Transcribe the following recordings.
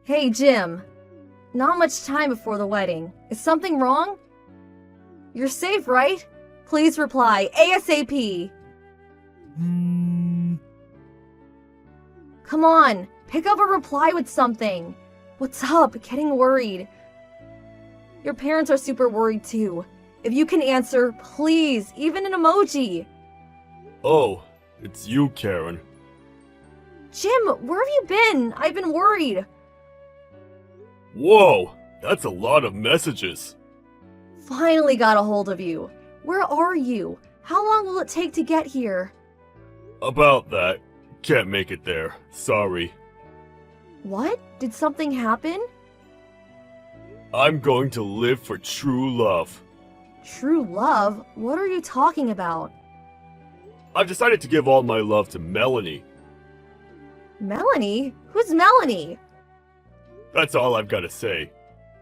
Hey, Jim. Not much time before the wedding. Is something wrong? You're safe, right? Please reply ASAP. Come on, pick up a reply with something. What's up? Getting worried. Your parents are super worried too. If you can answer, please, even an emoji. Oh, it's you, Karen. Jim, where have you been? I've been worried. Whoa, that's a lot of messages. Finally got a hold of you. Where are you? How long will it take to get here? About that, can't make it there. Sorry. What? Did something happen? I'm going to live for true love. True love? What are you talking about? I've decided to give all my love to Melanie. Melanie? Who's Melanie? That's all I've got to say.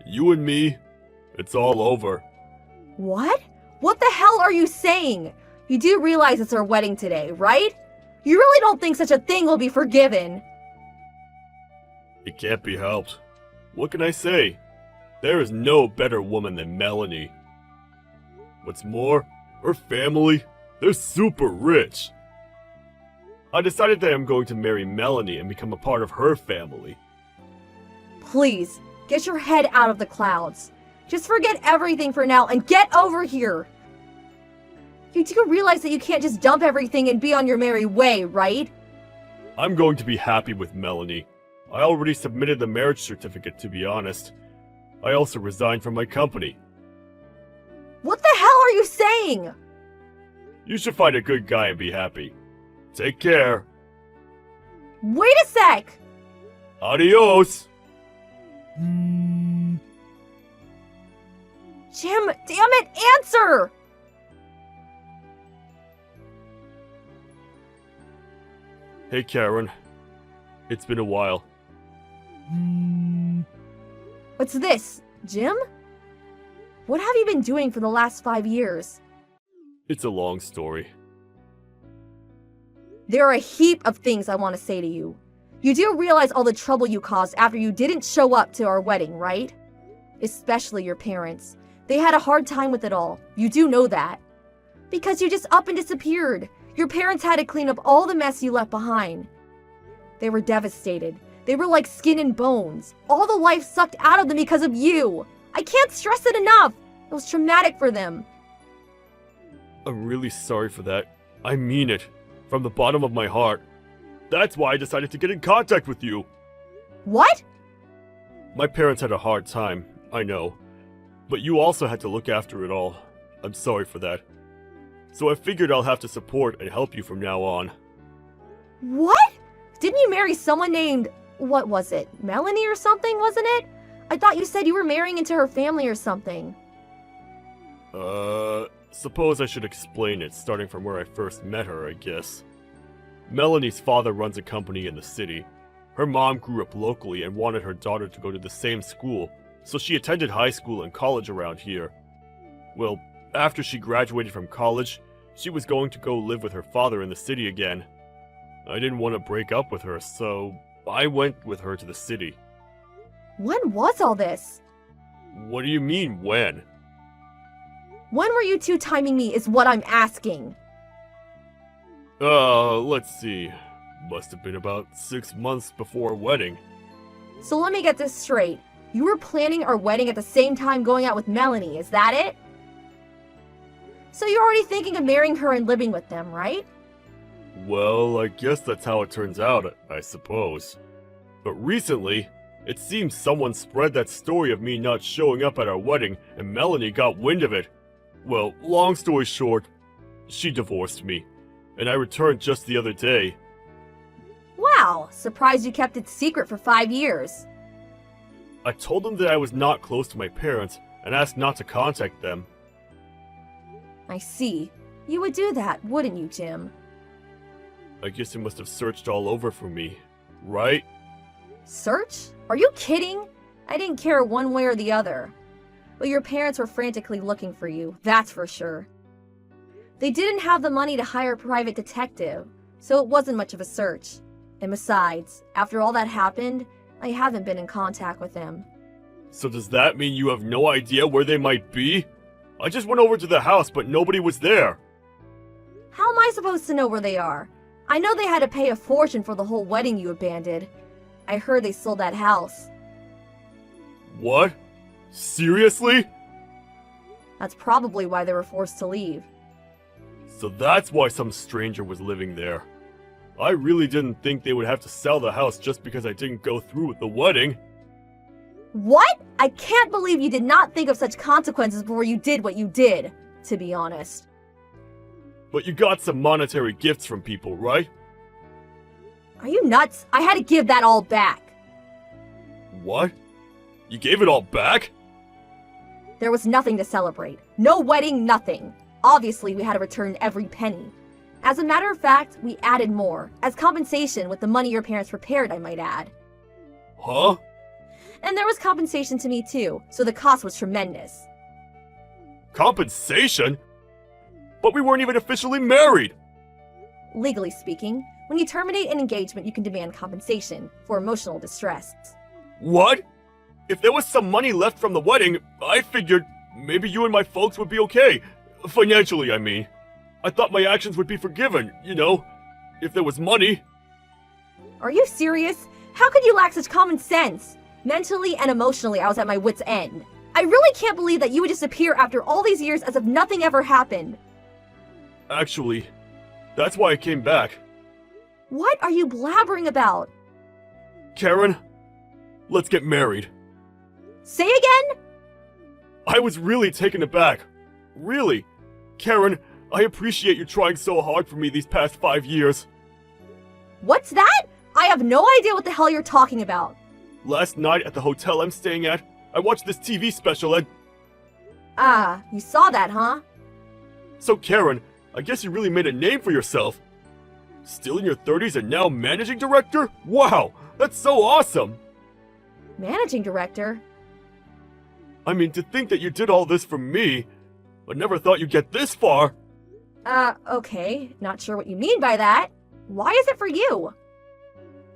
You and me, it's all over. What? What the hell are you saying? You do realize it's our wedding today, right? You really don't think such a thing will be forgiven? It can't be helped. What can I say? There is no better woman than Melanie. What's more, her family, they're super rich. I decided that I'm going to marry Melanie and become a part of her family. Please, get your head out of the clouds. Just forget everything for now and get over here. You do realize that you can't just dump everything and be on your merry way, right? I'm going to be happy with Melanie. I already submitted the marriage certificate, to be honest. I also resigned from my company. What the hell are you saying? You should find a good guy and be happy. Take care. Wait a sec! Adios! Jim, damn it, answer! Hey, Karen. It's been a while. What's this, Jim? What have you been doing for the last 5 years? It's a long story. There are a heap of things I want to say to you. You do realize all the trouble you caused after you didn't show up to our wedding, right? Especially your parents. They had a hard time with it all. You do know that. Because you just up and disappeared. Your parents had to clean up all the mess you left behind. They were devastated. They were like skin and bones. All the life sucked out of them because of you. I can't stress it enough. It was traumatic for them. I'm really sorry for that. I mean it. From the bottom of my heart. That's why I decided to get in contact with you. What? My parents had a hard time, I know. But you also had to look after it all. I'm sorry for that. So I figured I'll have to support and help you from now on. What? Didn't you marry someone named, what was it, Melanie or something, wasn't it? I thought you said you were marrying into her family or something. Suppose I should explain it, starting from where I first met her, I guess. Melanie's father runs a company in the city. Her mom grew up locally and wanted her daughter to go to the same school, so she attended high school and college around here. Well, after she graduated from college, she was going to go live with her father in the city again. I didn't want to break up with her, so I went with her to the city. When was all this? What do you mean, when? When were you two timing me is what I'm asking. Let's see. Must have been about 6 months before our wedding. So let me get this straight. You were planning our wedding at the same time going out with Melanie, is that it? So you're already thinking of marrying her and living with them, right? Well, I guess that's how it turns out, I suppose. But recently, it seems someone spread that story of me not showing up at our wedding and Melanie got wind of it. Well, long story short, she divorced me, and I returned just the other day. Wow, surprised you kept it secret for 5 years. I told them that I was not close to my parents and asked not to contact them. I see. You would do that, wouldn't you, Jim? I guess you must have searched all over for me, right? Search? Are you kidding? I didn't care one way or the other. But your parents were frantically looking for you, that's for sure. They didn't have the money to hire a private detective, so it wasn't much of a search. And besides, after all that happened, I haven't been in contact with them. So does that mean you have no idea where they might be? I just went over to the house, but nobody was there. How am I supposed to know where they are? I know they had to pay a fortune for the whole wedding you abandoned. I heard they sold that house. What? Seriously? That's probably why they were forced to leave. So that's why some stranger was living there. I really didn't think they would have to sell the house just because I didn't go through with the wedding. What? I can't believe you did not think of such consequences before you did what you did, to be honest. But you got some monetary gifts from people, right? Are you nuts? I had to give that all back. What? You gave it all back? There was nothing to celebrate. No wedding, nothing. Obviously, we had to return every penny. As a matter of fact, we added more, as compensation with the money your parents prepared, I might add. Huh? And there was compensation to me too, so the cost was tremendous. Compensation? But we weren't even officially married! Legally speaking, when you terminate an engagement, you can demand compensation for emotional distress. What? If there was some money left from the wedding, I figured maybe you and my folks would be okay. Financially, I mean. I thought my actions would be forgiven, you know, if there was money. Are you serious? How could you lack such common sense? Mentally and emotionally, I was at my wit's end. I really can't believe that you would disappear after all these years as if nothing ever happened. Actually, that's why I came back. What are you blabbering about? Karen, let's get married. Say again? I was really taken aback. Really. Karen, I appreciate you trying so hard for me these past 5 years. What's that? I have no idea what the hell you're talking about. Last night at the hotel I'm staying at, I watched this TV special and... Ah, you saw that, huh? So Karen, I guess you really made a name for yourself. Still in your 30s and now managing director? Wow, that's so awesome! Managing director? I mean, to think that you did all this for me, but never thought you'd get this far. Okay. Not sure what you mean by that. Why is it for you?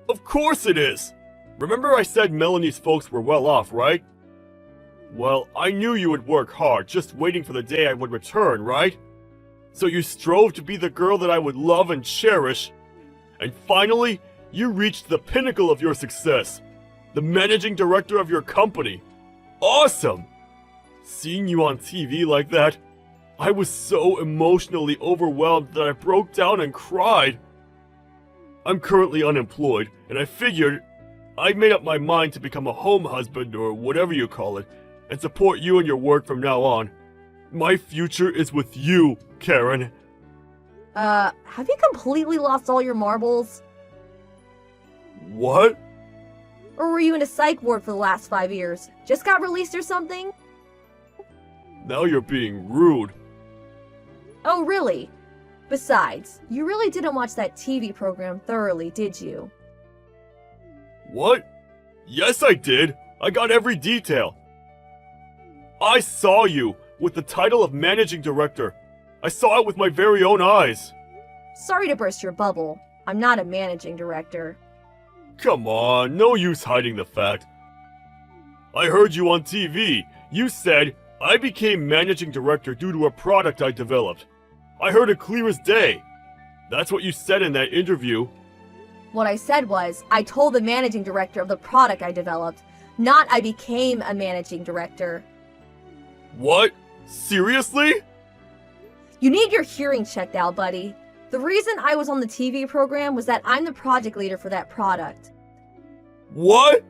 Of course it is! Remember I said Melanie's folks were well off, right? Well, I knew you would work hard, just waiting for the day I would return, right? So you strove to be the girl that I would love and cherish. And finally, you reached the pinnacle of your success. The managing director of your company. Awesome! Seeing you on TV like that, I was so emotionally overwhelmed that I broke down and cried. I'm currently unemployed, and I figured I made up my mind to become a home husband or whatever you call it, and support you in your work from now on. My future is with you, Karen. Have you completely lost all your marbles? What? Or were you in a psych ward for the last 5 years? Just got released or something? Now you're being rude. Oh, really? Besides, you really didn't watch that TV program thoroughly, did you? What? Yes, I did. I got every detail. I saw you with the title of managing director. I saw it with my very own eyes. Sorry to burst your bubble. I'm not a managing director. Come on, no use hiding the fact. I heard you on TV. You said, I became managing director due to a product I developed. I heard it clear as day. That's what you said in that interview. What I said was, I told the managing director of the product I developed, not I became a managing director. What? Seriously? You need your hearing checked out, buddy. The reason I was on the TV program was that I'm the project leader for that product. What?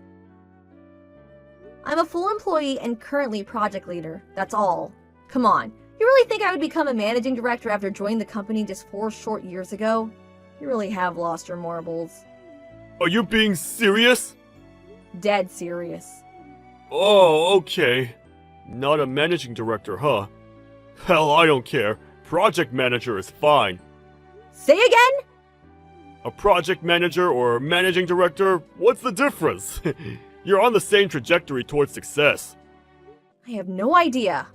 I'm a full employee and currently project leader. That's all. Come on. You really think I would become a managing director after joining the company just 4 short years ago? You really have lost your marbles. Are you being serious? Dead serious. Oh, okay. Not a managing director, huh? Hell, I don't care. Project manager is fine. Say again? A project manager or managing director, what's the difference? You're on the same trajectory towards success. I have no idea.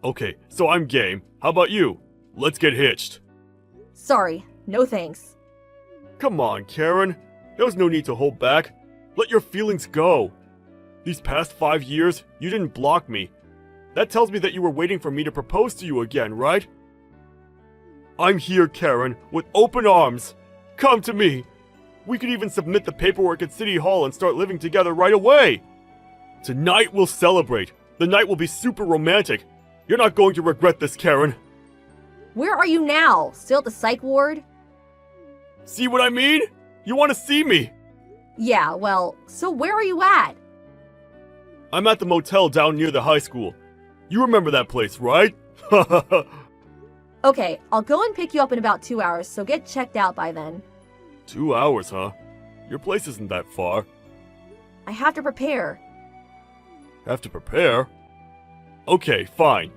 Okay, so I'm game. How about you? Let's get hitched. Sorry, no thanks. Come on, Karen. There's no need to hold back. Let your feelings go. These past 5 years, you didn't block me. That tells me that you were waiting for me to propose to you again, right? I'm here, Karen, with open arms. Come to me. We could even submit the paperwork at City Hall and start living together right away. Tonight we'll celebrate. The night will be super romantic. You're not going to regret this, Karen. Where are you now? Still at the psych ward? See what I mean? You want to see me? Yeah, well, so where are you at? I'm at the motel down near the high school. You remember that place, right? Okay, I'll go and pick you up in about 2 hours, so get checked out by then. 2 hours, huh? Your place isn't that far. I have to prepare. Have to prepare? Okay, fine.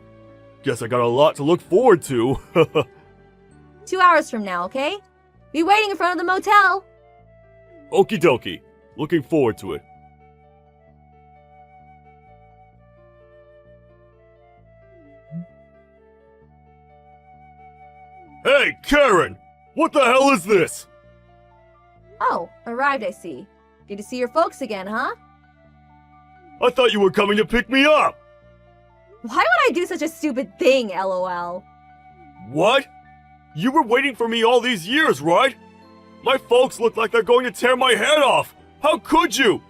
Guess I got a lot to look forward to. 2 hours from now, okay? Be waiting in front of the motel. Okie dokie. Looking forward to it. Hey, Karen! What the hell is this? Oh, arrived, I see. Good to see your folks again, huh? I thought you were coming to pick me up! Why would I do such a stupid thing, lol? What? You were waiting for me all these years, right? My folks look like they're going to tear my head off! How could you?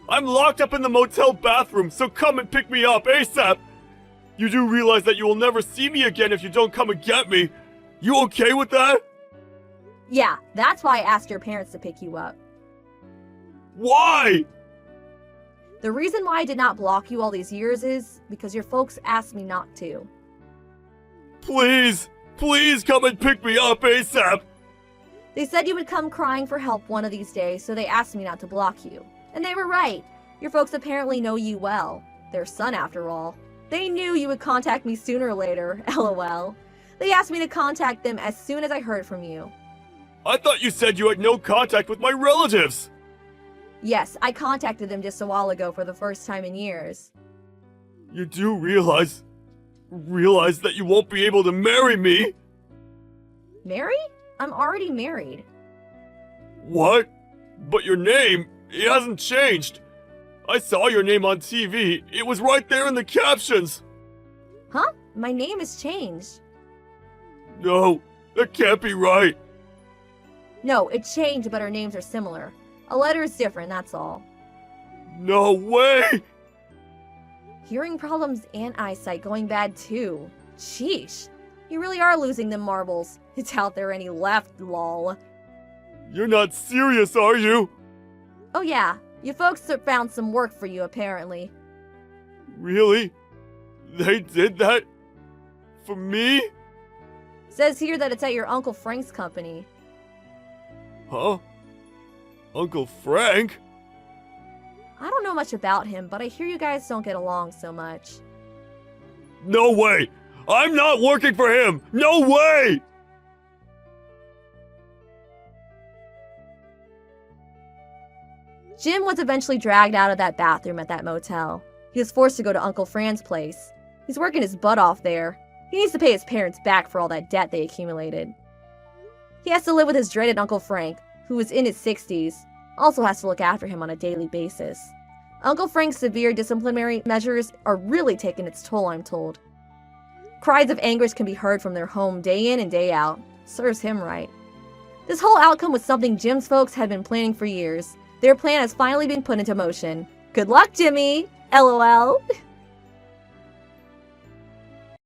I'm locked up in the motel bathroom, so come and pick me up ASAP! You do realize that you will never see me again if you don't come and get me? You okay with that? Yeah, that's why I asked your parents to pick you up. Why? The reason why I did not block you all these years is because your folks asked me not to. Please, please come and pick me up ASAP! They said you would come crying for help one of these days, so they asked me not to block you. And they were right. Your folks apparently know you well. Their son, after all. They knew you would contact me sooner or later, lol. They asked me to contact them as soon as I heard from you. I thought you said you had no contact with my relatives! Yes, I contacted them just a while ago for the first time in years. You do realize that you won't be able to marry me? Marry? I'm already married. What? But your name, it hasn't changed. I saw your name on TV. It was right there in the captions. Huh? My name has changed. No, that can't be right. No, it changed, but our names are similar. A letter is different, that's all. No way! Hearing problems and eyesight going bad too. Sheesh. You really are losing them marbles. Doubt there are any left, lol. You're not serious, are you? Oh yeah, your folks found some work for you apparently. Really? They did that? For me? Says here that it's at your Uncle Frank's company. Huh? Uncle Frank? I don't know much about him, but I hear you guys don't get along so much. No way! I'm not working for him! No way! Jim was eventually dragged out of that bathroom at that motel. He was forced to go to Uncle Fran's place. He's working his butt off there. He needs to pay his parents back for all that debt they accumulated. He has to live with his dreaded Uncle Frank, who is in his 60s, also has to look after him on a daily basis. Uncle Frank's severe disciplinary measures are really taking its toll, I'm told. Cries of anguish can be heard from their home day in and day out. Serves him right. This whole outcome was something Jim's folks had been planning for years. Their plan has finally been put into motion. Good luck, Jimmy! LOL.